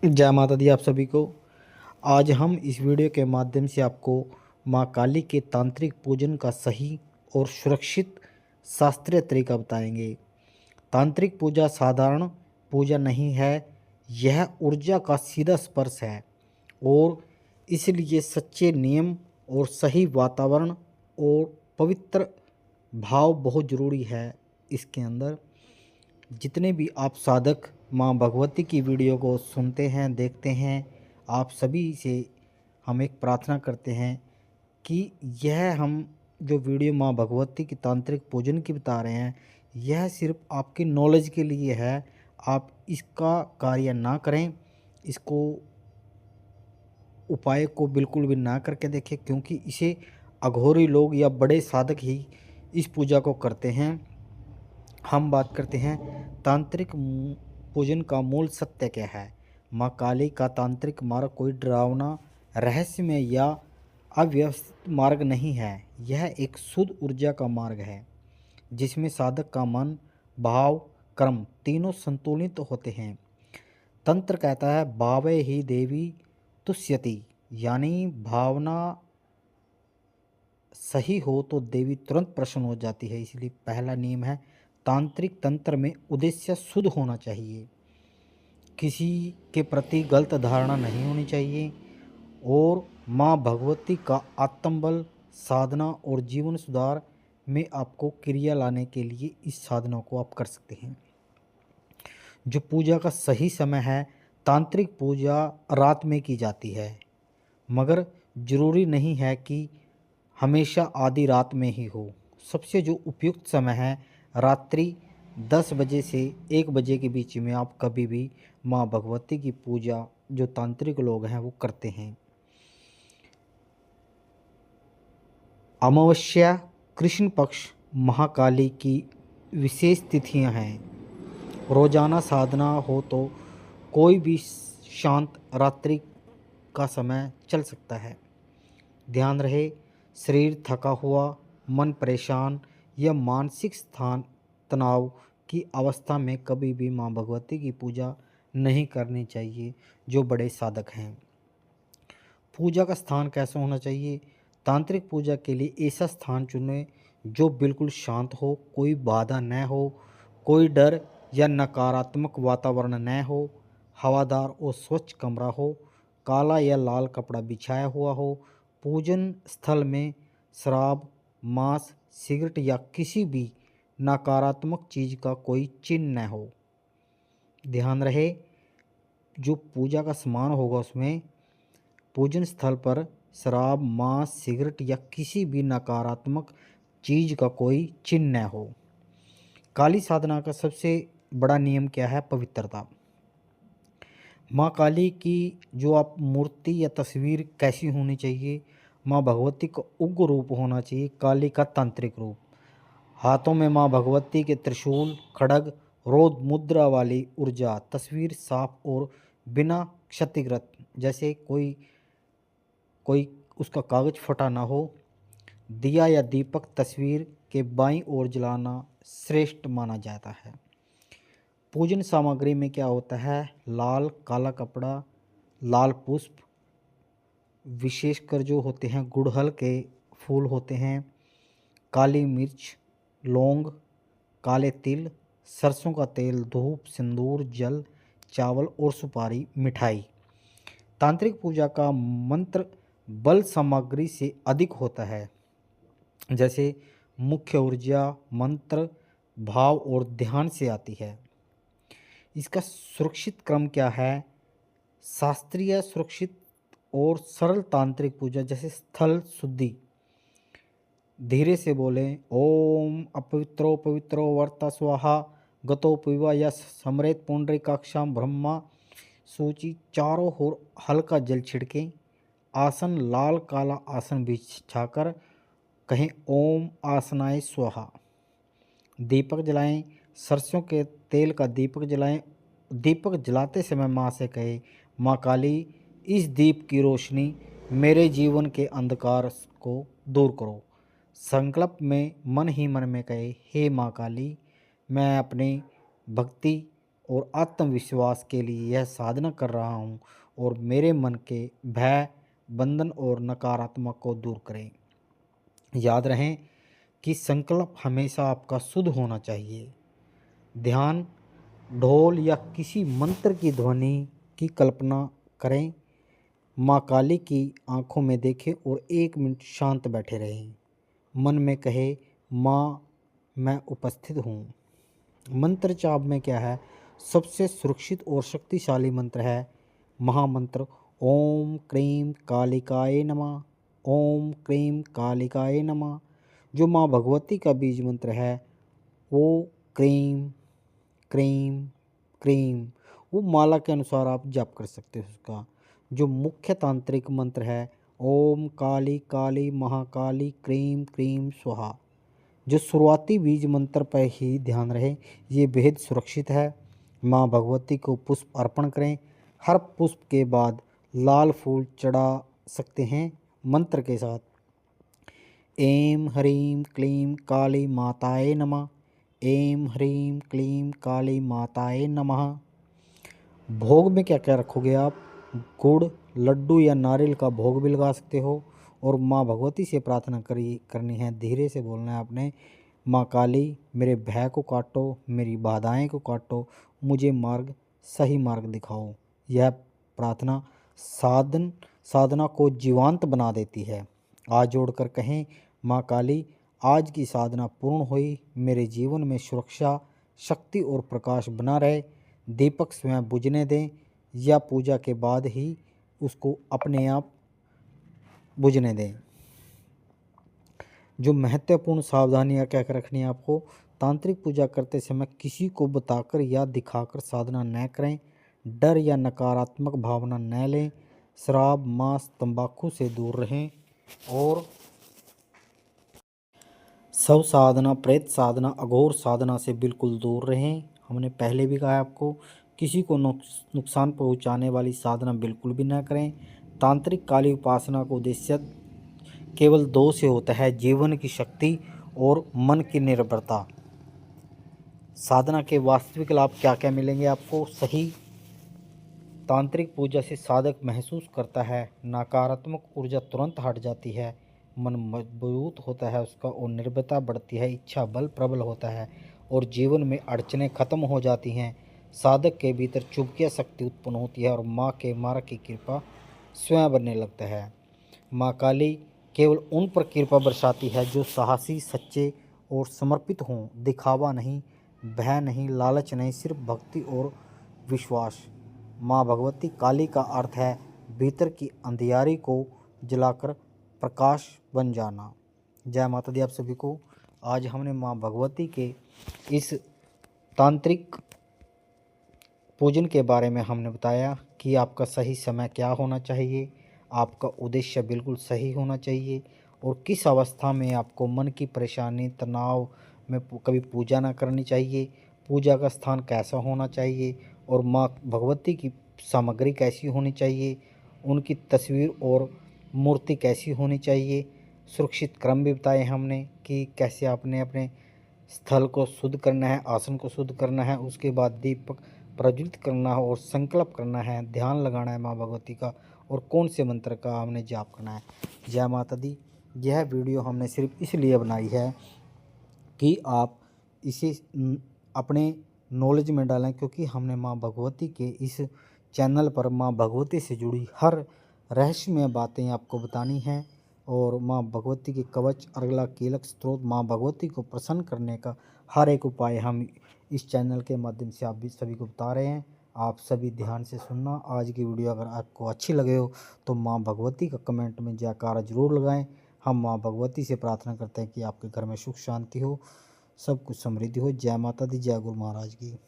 जय माता दी आप सभी को। आज हम इस वीडियो के माध्यम से आपको माँ काली के तांत्रिक पूजन का सही और सुरक्षित शास्त्रीय तरीका बताएंगे। तांत्रिक पूजा साधारण पूजा नहीं है, यह ऊर्जा का सीधा स्पर्श है और इसलिए सच्चे नियम और सही वातावरण और पवित्र भाव बहुत ज़रूरी है। इसके अंदर जितने भी आप साधक माँ भगवती की वीडियो को सुनते हैं, देखते हैं, आप सभी से हम एक प्रार्थना करते हैं कि यह हम जो वीडियो माँ भगवती की तांत्रिक पूजन की बता रहे हैं, यह सिर्फ आपकी नॉलेज के लिए है। आप इसका कार्य ना करें, इसको उपाय को बिल्कुल भी ना करके देखें, क्योंकि इसे अघोरी लोग या बड़े साधक ही इस पूजा को करते हैं। हम बात करते हैं तांत्रिक पूजन का मूल सत्य क्या है। माँ काली का तांत्रिक मार्ग कोई डरावना, रहस्यमय या अव्यवस्थित मार्ग नहीं है। यह एक शुद्ध ऊर्जा का मार्ग है जिसमें साधक का मन, भाव, कर्म तीनों संतुलित होते हैं। तंत्र कहता है भावे ही देवी तुष्यति, यानी भावना सही हो तो देवी तुरंत प्रसन्न हो जाती है। इसलिए पहला नियम है तांत्रिक तंत्र में उद्देश्य शुद्ध होना चाहिए, किसी के प्रति गलत धारणा नहीं होनी चाहिए और माँ भगवती का आत्मबल, साधना और जीवन सुधार में आपको क्रिया लाने के लिए इस साधना को आप कर सकते हैं। जो पूजा का सही समय है, तांत्रिक पूजा रात में की जाती है, मगर ज़रूरी नहीं है कि हमेशा आधी रात में ही हो। सबसे जो उपयुक्त समय है रात्रि 10 बजे से 1 बजे के बीच में आप कभी भी माँ भगवती की पूजा जो तांत्रिक लोग हैं वो करते हैं। अमावस्या, कृष्ण पक्ष, महाकाली की विशेष तिथियां हैं। रोजाना साधना हो तो कोई भी शांत रात्रि का समय चल सकता है। ध्यान रहे, शरीर थका हुआ, मन परेशान या मानसिक स्थान तनाव की अवस्था में कभी भी माँ भगवती की पूजा नहीं करनी चाहिए जो बड़े साधक हैं। पूजा का स्थान कैसा होना चाहिए? तांत्रिक पूजा के लिए ऐसा स्थान चुनें जो बिल्कुल शांत हो, कोई बाधा न हो, कोई डर या नकारात्मक वातावरण न हो, हवादार और स्वच्छ कमरा हो, काला या लाल कपड़ा बिछाया हुआ हो। पूजन स्थल में शराब, मांस, सिगरेट या किसी भी नकारात्मक चीज़ का कोई चिन्ह न हो। ध्यान रहे, जो पूजा का सामान होगा उसमें पूजन स्थल पर शराब, मांस, सिगरेट या किसी भी नकारात्मक चीज़ का कोई चिन्ह न हो। काली साधना का सबसे बड़ा नियम क्या है? पवित्रता। माँ काली की जो आप मूर्ति या तस्वीर कैसी होनी चाहिए? माँ भगवती का उग्र रूप होना चाहिए, काली का तांत्रिक रूप। हाथों में माँ भगवती के त्रिशूल, खड्ग, रोध मुद्रा वाली ऊर्जा। तस्वीर साफ और बिना क्षतिग्रस्त, जैसे कोई कोई उसका कागज़ फटा ना हो। दिया या दीपक तस्वीर के बाईं ओर जलाना श्रेष्ठ माना जाता है। पूजन सामग्री में क्या होता है? लाल काला कपड़ा, लाल पुष्प, विशेषकर जो होते हैं गुड़हल के फूल होते हैं, काली मिर्च, लौंग, काले तिल, सरसों का तेल, धूप, सिंदूर, जल, चावल और सुपारी, मिठाई। तांत्रिक पूजा का मंत्र बल सामग्री से अधिक होता है, जैसे मुख्य ऊर्जा मंत्र भाव और ध्यान से आती है। इसका सुरक्षित क्रम क्या है? शास्त्रीय, सुरक्षित और सरल तांत्रिक पूजा, जैसे स्थल शुद्धि। धीरे से बोलें, ओम अपवित्रो पवित्रो वर्ता स्वाहा गतो पिवा या समरेत पुंडरीकाक्षाम ब्रह्मा सूची। चारों ओर हल्का जल छिड़कें। आसन लाल काला आसन बिछाकर कहें ओम आसनाय स्वाहा। दीपक जलाएं, सरसों के तेल का दीपक जलाएं। दीपक जलाते समय माँ से कहे, माँ काली इस दीप की रोशनी मेरे जीवन के अंधकार को दूर करो। संकल्प में मन ही मन में कहे, हे माँ काली, मैं अपनी भक्ति और आत्मविश्वास के लिए यह साधना कर रहा हूँ और मेरे मन के भय, बंधन और नकारात्मक को दूर करें। याद रहें कि संकल्प हमेशा आपका शुद्ध होना चाहिए। ध्यान, ढोल या किसी मंत्र की ध्वनि की कल्पना करें। माँ काली की आंखों में देखें और 1 मिनट शांत बैठे रहें। मन में कहे, माँ मैं उपस्थित हूँ। मंत्र जाप में क्या है, सबसे सुरक्षित और शक्तिशाली मंत्र है महामंत्र ओम क्रीं कालिकाय नमः। ओम क्रीं कालिकाय नमः। जो माँ भगवती का बीज मंत्र है वो क्रीं क्रीं क्रीं, वो माला के अनुसार आप जाप कर सकते हो उसका। जो मुख्य तांत्रिक मंत्र है ओम काली काली महाकाली क्रीं क्रीं स्वाहा, जो शुरुआती बीज मंत्र पर ही ध्यान रहे, ये बेहद सुरक्षित है। माँ भगवती को पुष्प अर्पण करें। हर पुष्प के बाद लाल फूल चढ़ा सकते हैं मंत्र के साथ। ऐं ह्रीं क्लीं काली माताये नमः। ऐं ह्रीं क्लीं काली माताये नमः। भोग में क्या क्या रखोगे आप, गुड़, लड्डू या नारियल का भोग भी लगा सकते हो। और माँ भगवती से प्रार्थना करनी है, धीरे से बोलना है आपने, माँ काली मेरे भय को काटो, मेरी बाधाएं को काटो, मुझे सही मार्ग दिखाओ। यह प्रार्थना साधना को जीवंत बना देती है। आज जोड़कर कहें, माँ काली आज की साधना पूर्ण हुई, मेरे जीवन में सुरक्षा, शक्ति और प्रकाश बना रहे। दीपक स्वयं बुझने दें या पूजा के बाद ही उसको अपने आप बुझने दें। जो महत्वपूर्ण सावधानियां क्या क्या रखनी है आपको, तांत्रिक पूजा करते समय किसी को बताकर या दिखाकर साधना न करें। डर या नकारात्मक भावना न लें। शराब, मांस, तंबाकू से दूर रहें। और शव साधना, प्रेत साधना, अघोर साधना से बिल्कुल दूर रहें। हमने पहले भी कहा है आपको, किसी को नुकसान पहुंचाने वाली साधना बिल्कुल भी ना करें। तांत्रिक काली उपासना का उद्देश्य केवल 2 से होता है, जीवन की शक्ति और मन की निर्भरता। साधना के वास्तविक लाभ क्या क्या मिलेंगे आपको, सही तांत्रिक पूजा से साधक महसूस करता है नकारात्मक ऊर्जा तुरंत हट जाती है, मन मजबूत होता है उसका और निर्भरता बढ़ती है, इच्छा बल प्रबल होता है और जीवन में अड़चनें खत्म हो जाती हैं। साधक के भीतर चुंबकीय शक्ति उत्पन्न होती है और माँ के मार्ग की कृपा स्वयं बनने लगता है। माँ काली केवल उन पर कृपा बरसाती है जो साहसी, सच्चे और समर्पित हों। दिखावा नहीं, भय नहीं, लालच नहीं, सिर्फ भक्ति और विश्वास। माँ भगवती काली का अर्थ है भीतर की अंधियारी को जलाकर प्रकाश बन जाना। जय माता दी आप सभी को। आज हमने माँ भगवती के इस तांत्रिक पूजन के बारे में हमने बताया कि आपका सही समय क्या होना चाहिए, आपका उद्देश्य बिल्कुल सही होना चाहिए और किस अवस्था में आपको मन की परेशानी, तनाव में कभी पूजा ना करनी चाहिए, पूजा का स्थान कैसा होना चाहिए और माँ भगवती की सामग्री कैसी होनी चाहिए, उनकी तस्वीर और मूर्ति कैसी होनी चाहिए। सुरक्षित क्रम भी बताए हमने कि कैसे आपने अपने स्थल को शुद्ध करना है, आसन को शुद्ध करना है, उसके बाद दीपक प्रज्वलित करना है और संकल्प करना है, ध्यान लगाना है माँ भगवती का और कौन से मंत्र का हमने जाप करना है। जय माता दी। यह वीडियो हमने सिर्फ इसलिए बनाई है कि आप इसे अपने नॉलेज में डालें, क्योंकि हमने माँ भगवती के इस चैनल पर माँ भगवती से जुड़ी हर रहस्यमय बातें आपको बतानी हैं और माँ भगवती के कवच, अर्गला, कीलक, स्त्रोत, माँ भगवती को प्रसन्न करने का हर एक उपाय हम इस चैनल के माध्यम से आप भी सभी को बता रहे हैं। आप सभी ध्यान से सुनना। आज की वीडियो अगर आपको अच्छी लगे हो तो माँ भगवती का कमेंट में जयकारा जरूर लगाएं। हम माँ भगवती से प्रार्थना करते हैं कि आपके घर में सुख शांति हो, सब कुछ समृद्धि हो। जय माता दी, जय गुरु महाराज की।